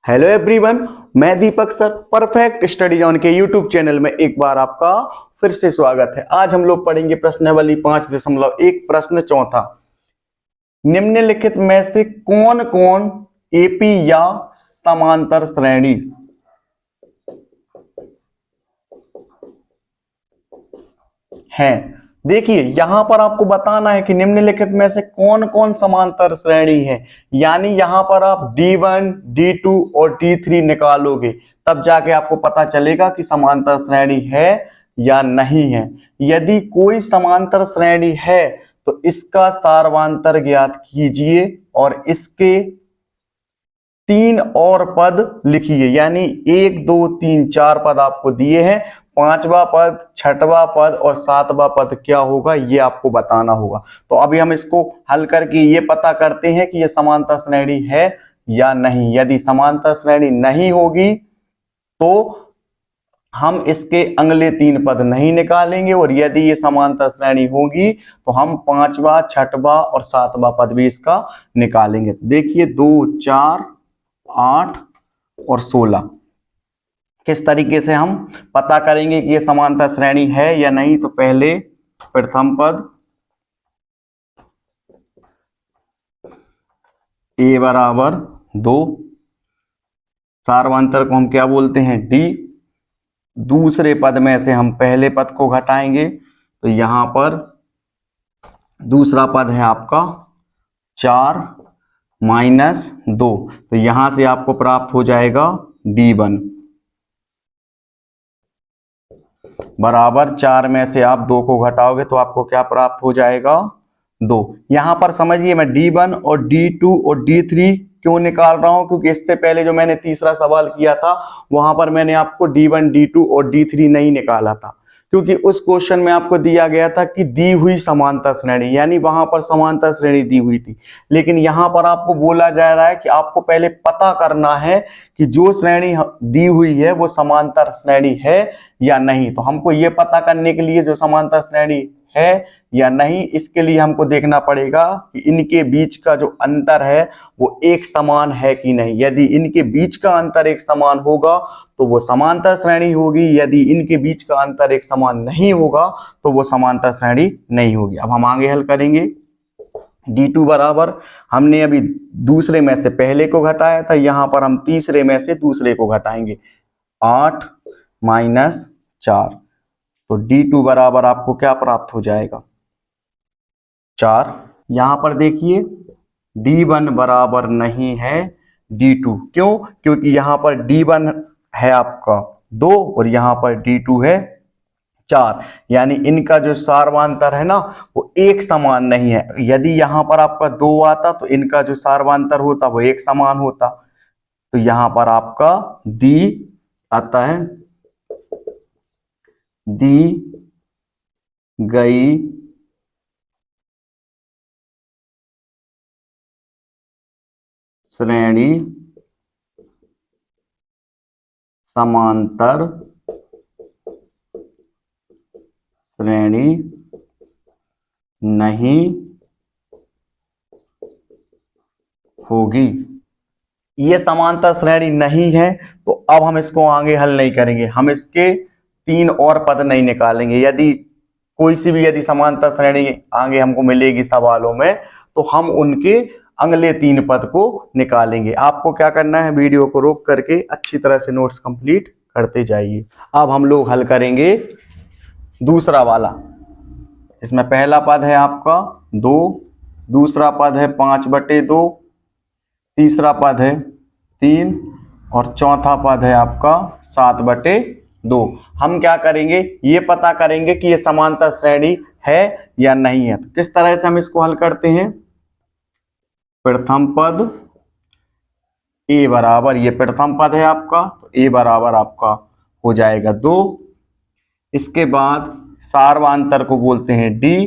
Hello everyone, मैं दीपक sir perfect study zone के YouTube channel में एक बार आपका फिर से स्वागत है। आज हम लोग पढ़ेंगे प्रश्नावली 5.1 प्रश्न चौथा। निम्नलिखित में से कौन कौन एपी या समांतर श्रेणी है। देखिए यहां पर आपको बताना है कि निम्नलिखित में से कौन कौन समांतर श्रेणी है, यानी यहां पर आप D1, D2 और D3 निकालोगे तब जाके आपको पता चलेगा कि समांतर श्रेणी है या नहीं है। यदि कोई समांतर श्रेणी है तो इसका सार्वधातुक ज्ञात कीजिए और इसके 3 और पद लिखिए, यानी 1 2 3 4 पद आपको दिए हैं। 5वां पद, 6वां पद और 7वां पद क्या होगा ये आपको बताना होगा। तो अभी हम इसको हल करके ये पता करते हैं कि ये समांतर श्रेणी है या नहीं। यदि समांतर श्रेणी नहीं होगी तो हम इसके अगले 3 पद नहीं निकालेंगे, और यदि ये समांतर श्रेणी होगी तो हम 5वां, 6वां और 7वां पद भी इसका निकालेंगे। देखिए 2 4 8 और 16 किस तरीके से हम पता करेंगे कि ये समांतर श्रेणी है या नहीं। तो पहले प्रथम पद a बराबर 2, सार्वधातुक को हम क्या बोलते हैं d। दूसरे पद में से हम पहले पद को घटाएंगे तो यहां पर दूसरा पद है आपका 4 माइनस 2, तो यहां से आपको प्राप्त हो जाएगा D1 बराबर 4 में से आप 2 को घटाओगे तो आपको क्या प्राप्त हो जाएगा 2। यहां पर समझिए मैं D1 और D2 और D3 क्यों निकाल रहा हूं, क्योंकि इससे पहले जो मैंने तीसरा सवाल किया था वहां पर मैंने आपको D1, D2 और D3 नहीं निकाला था, क्योंकि उस क्वेश्चन में आपको दिया गया था कि दी हुई समांतर श्रेणी, यानी वहां पर समांतर श्रेणी दी हुई थी। लेकिन यहां पर आपको बोला जा रहा है कि आपको पहले पता करना है कि जो श्रेणी दी हुई है वो समांतर श्रेणी है या नहीं। तो हमको ये पता करने के लिए जो समांतर श्रेणी है या नहीं, इसके लिए हमको देखना पड़ेगा कि इनके बीच का जो अंतर है वो एक समान है कि नहीं। यदि इनके बीच का अंतर एक समान होगा तो वो समांतर श्रेणी होगी, यदि इनके बीच का अंतर एक समान नहीं होगा तो वो समांतर श्रेणी नहीं होगी। अब हम आगे हल करेंगे। D2 बराबर हमने अभी दूसरे में से पहले को घटाया था, यहां पर हम तीसरे में से दूसरे को घटाएंगे। 8 माइनस 4, तो D2 बराबर आपको क्या प्राप्त हो जाएगा 4। यहां पर देखिए D1 बराबर नहीं है D2, क्यों? क्योंकि यहां पर D1 है आपका 2 और यहां पर D2 है 4, यानी इनका जो सार्वधातुक है ना वो एक समान नहीं है। यदि यहां पर आपका 2 आता तो इनका जो सार्वधातुक होता वो एक समान होता। तो यहां पर आपका दी आता है दी गई श्रेणी समांतर श्रेणी नहीं होगी। ये समांतर श्रेणी नहीं है तो अब हम इसको आगे हल नहीं करेंगे, हम इसके 3 और पद नहीं निकालेंगे। यदि कोई सी भी यदि समांतर श्रेणी आगे हमको मिलेगी सवालों में तो हम उनके अगले 3 पद को निकालेंगे। आपको क्या करना है, वीडियो को रोक करके अच्छी तरह से नोट्स कंप्लीट करते जाइए। अब हम लोग हल करेंगे दूसरा वाला। इसमें पहला पद है आपका 2, दूसरा पद है 5/2, तीसरा पद है 3 और चौथा पद है आपका 7/2। हम क्या करेंगे, ये पता करेंगे कि ये समांतर श्रेणी है या नहीं है। तो किस तरह से हम इसको हल करते हैं। प्रथम पद a बराबर, ये प्रथम पद है आपका, तो a बराबर आपका हो जाएगा 2। इसके बाद सार्वधातुक को बोलते हैं d,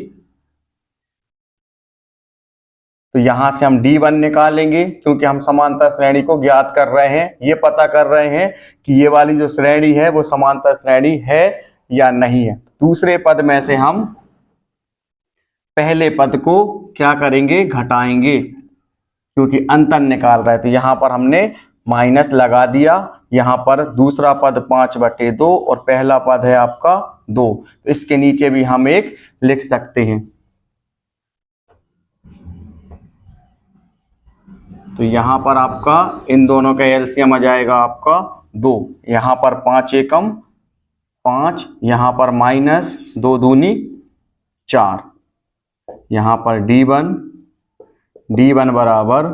तो यहां से हम D1 निकालेंगे, क्योंकि हम समांतर श्रेणी को ज्ञात कर रहे हैं, ये पता कर रहे हैं कि ये वाली जो श्रेणी है वो समांतर श्रेणी है या नहीं है। दूसरे पद में से हम पहले पद को क्या करेंगे, घटाएंगे, क्योंकि अंतर निकाल रहे थे। यहां पर हमने माइनस लगा दिया, यहाँ पर दूसरा पद 5/2 और पहला पद है आपका 2, तो इसके नीचे भी हम 1 लिख सकते हैं। तो यहाँ पर आपका इन दोनों का एलसीएम आ जाएगा आपका 2, यहाँ पर 5 एकम 5, यहाँ पर माइनस 2 दूनी 4, यहाँ पर D1 बराबर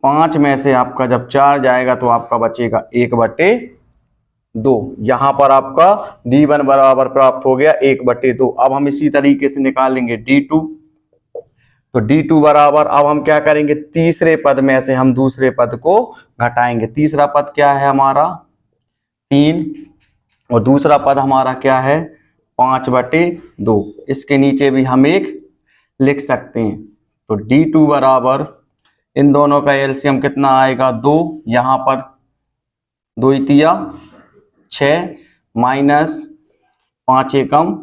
5 में से आपका जब 4 जाएगा तो आपका बचेगा 1/2। यहाँ पर आपका D1 बराबर प्राप्त हो गया 1/2। अब हम इसी तरीके से निकालेंगे D2। तो D2 बराबर, अब हम क्या करेंगे, तीसरे पद में से हम दूसरे पद को घटाएंगे। तीसरा पद क्या है हमारा 3 और दूसरा पद हमारा क्या है 5/2। इसके नीचे भी हम 1 लिख सकते हैं। तो D2 बराबर, इन दोनों का एलसीएम कितना आएगा 2, यहाँ पर 2 तिया 6 माइनस 5 एकम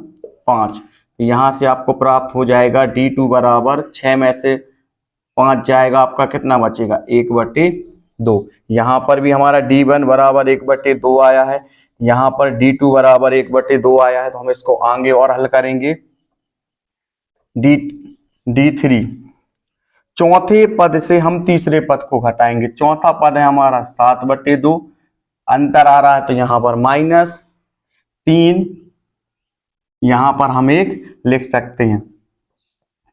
5, यहाँ से आपको प्राप्त हो जाएगा D2 बराबर 6 में से 5 जाएगा, आपका कितना बचेगा 1/2। यहाँ पर भी हमारा D1 बराबर 1/2 आया है, यहाँ पर D2 बराबर 1/2 आया है। तो हम इसको आगे और हल करेंगे। D3, चौथे पद से हम तीसरे पद को घटाएंगे। चौथा पद है हमारा 7/2, अंतर आ रहा है तो यहाँ पर -3, यहाँ पर हम 1 लिख सकते हैं।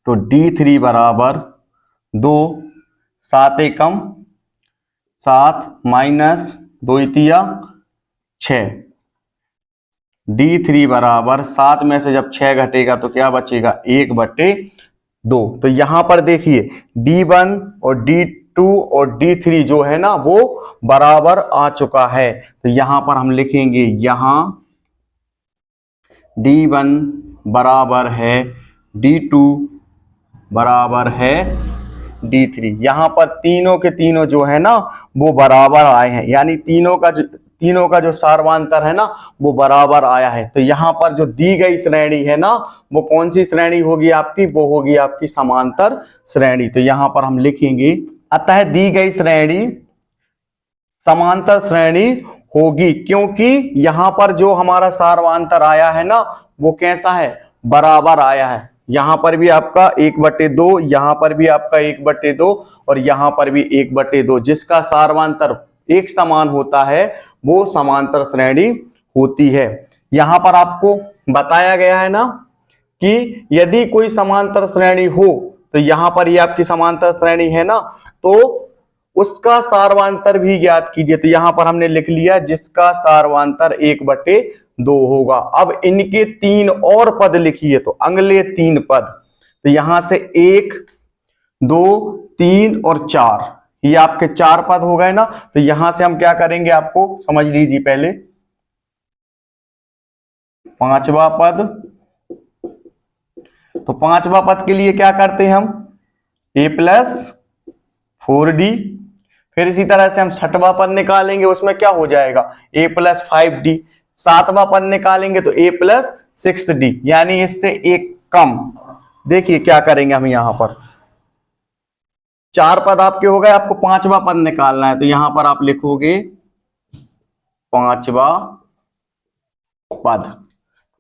तो D3 बराबर 2, 7 एकम 7 माइनस 2 तिया 6। D3 बराबर 7 में से जब 6 घटेगा तो क्या बचेगा 1/2। तो यहाँ पर देखिए D1 और D2 और D3 जो है ना वो बराबर आ चुका है। तो यहाँ पर हम लिखेंगे, यहाँ D1 बराबर है D2 बराबर है D3। यहाँ पर तीनों के तीनों जो है ना वो बराबर आए हैं, यानी तीनों का जो सार्वांतर है ना वो बराबर आया है। तो यहाँ पर जो दी गई श्रेणी है ना वो कौन सी श्रेणी होगी आपकी, वो होगी आपकी समांतर श्रेणी। तो यहाँ पर हम लिखेंगे, अतः दी गई श्रेणी समांतर श्रेणी होगी, क्योंकि यहाँ पर जो हमारा सार्वांतर आया है ना वो कैसा है, बराबर आया है। यहाँ पर भी आपका 1/2, यहाँ पर भी आपका 1/2 और यहाँ पर भी 1/2। जिसका सार्वांतर एक समान होता है वो समांतर श्रेणी होती है। यहाँ पर आपको बताया गया है ना कि यदि कोई समांतर श्रेणी हो तो यहाँ पर ये आपकी समांतर श्रेणी है ना, तो उसका सार्वांतर भी ज्ञात कीजिए। तो यहाँ पर हमने लिख लिया जिसका सार्वांतर 1/2 होगा। अब इनके 3 और पद लिखिए, तो अगले 3 पद, तो यहां से 1 2 3 और 4, ये आपके 4 पद हो गए ना। तो यहां से हम क्या करेंगे, आपको समझ लीजिए पहले। पांचवा पद, तो पांचवा पद के लिए क्या करते हैं हम, a+4d। फिर इसी तरह से हम छठवां पद निकालेंगे, उसमें क्या हो जाएगा a+5d। सातवां पद निकालेंगे तो a+6d, यानी इससे एक कम। देखिए क्या करेंगे हम, यहां पर 4 पद आपके हो गए, आपको पांचवा पद निकालना है। तो यहां पर आप लिखोगे पांचवा पद।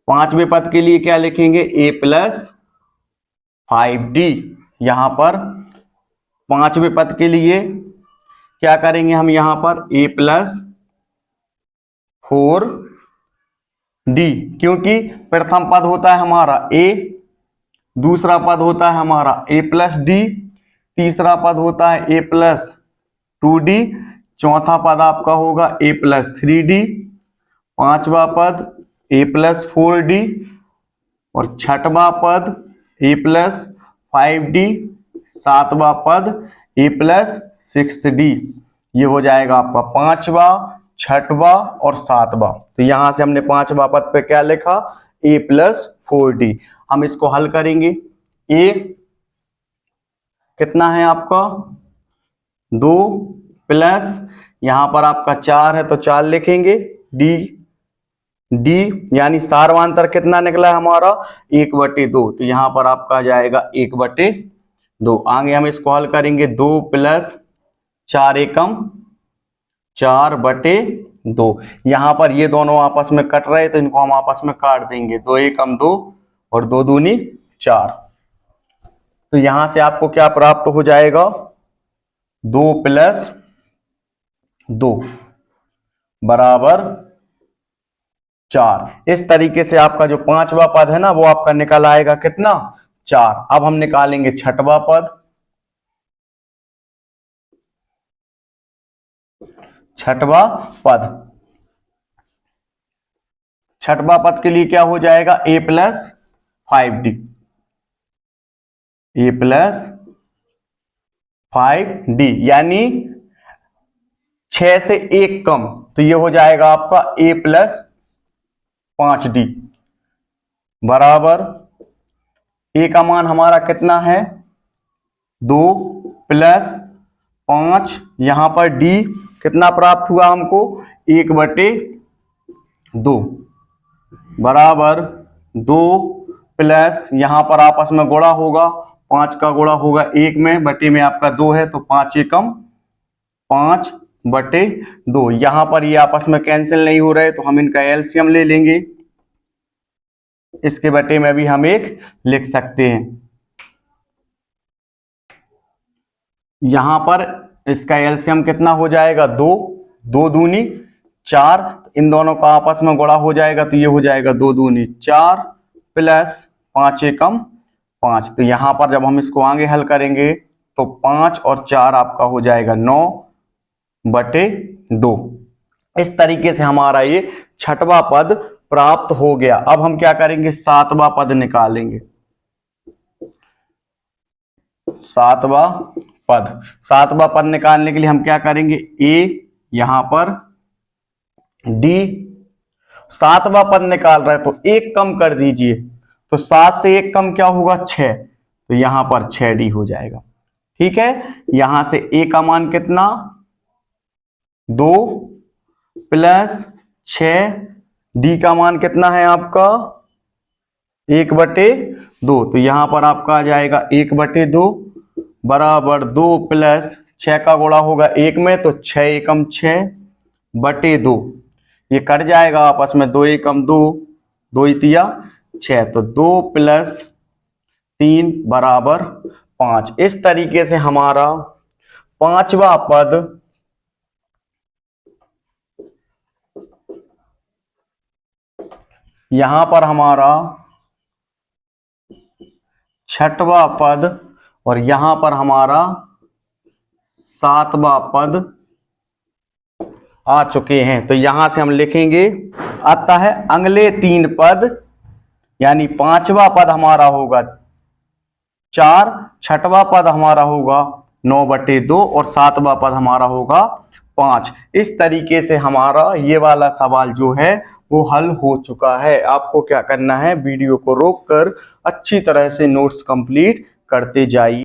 पांचवें पद के लिए क्या लिखेंगे, a+5d। यहां पर पांचवें पद के लिए क्या करेंगे हम, यहां पर a+4d, क्योंकि प्रथम पद होता है हमारा a, दूसरा पद होता है हमारा a+d, तीसरा पद होता है a+2d, चौथा पद आपका होगा a+3d, पांचवा पद a+4d और छठवां पद a+5d, सातवां पद a+6d। ये हो जाएगा आपका पांचवा, छठवां और सातवां। तो यहां से हमने पांचवा पद पे क्या लिखा, a+4d। हम इसको हल करेंगे। a कितना है आपका 2 प्लस यहां पर आपका 4 है तो 4 लिखेंगे, d यानी सार्वांतर कितना निकला है हमारा 1/2। तो यहां पर आपका जाएगा 1/2। आगे हम इसको हल करेंगे, 2 प्लस 4 एकम 4/2। यहां पर ये दोनों आपस में कट रहे तो इनको हम आपस में काट देंगे, 2 एकम 2 और 2 दूनी 4। तो यहां से आपको क्या प्राप्त हो जाएगा, 2 + 2 बराबर 4। इस तरीके से आपका जो पांचवा पद है ना वो आपका निकल आएगा कितना, 4। अब हम निकालेंगे छठवां पद। छठवां पद, छठवां पद के लिए क्या हो जाएगा, a + 5d, a + 5d यानी 6 से 1 कम, तो ये हो जाएगा आपका a + 5d बराबर, a का मान हमारा कितना है, 2 + 5, यहां पर d कितना प्राप्त हुआ हमको, 1/2 बराबर 2 प्लस यहां पर आपस में गुणा होगा, 5 का गुणा होगा 1 में, बटे में आपका 2 है तो 5 एकम 5/2। यहां पर ये आपस में कैंसिल नहीं हो रहे तो हम इनका एलसीएम ले लेंगे, इसके बटे में भी हम 1 लिख सकते हैं। यहां पर इसका एलसीएम कितना हो जाएगा, 2, 2 दूनी 4, इन दोनों का आपस में गुणा हो जाएगा तो ये हो जाएगा 2 दूनी 4 प्लस 5 एकम 5। तो यहां पर जब हम इसको आगे हल करेंगे तो 5 और 4 आपका हो जाएगा 9/2। इस तरीके से हमारा ये छठवां पद प्राप्त हो गया। अब हम क्या करेंगे, सातवां पद निकालेंगे। सातवां पद निकालने के लिए हम क्या करेंगे, a यहां पर d, सातवां पद निकाल रहे हैं तो 1 कम कर दीजिए, तो 7 से 1 कम क्या होगा, 6, तो यहां पर 6d हो जाएगा। ठीक है, यहां से a का मान कितना, 2 + 6, d का मान कितना है आपका 1/2, तो यहां पर आपका आ जाएगा 1/2 बराबर 2 + 6 का गुणा होगा 1 में तो 6 एकम 6/2, ये कट जाएगा आपस में, 2 एकम 2, 2 तिया 6, तो 2 + 3 बराबर 5। इस तरीके से हमारा पांचवा पद यहां पर हमारा छठवां पद और यहां पर हमारा सातवां पद आ चुके हैं। तो यहां से हम लिखेंगे, आता है अगले 3 पद, यानी पांचवा पद हमारा होगा 4, छठवां पद हमारा होगा 9/2 और सातवां पद हमारा होगा 5। इस तरीके से हमारा ये वाला सवाल जो है वो हल हो चुका है। आपको क्या करना है, वीडियो को रोककर अच्छी तरह से नोट्स कंप्लीट करते जाइए।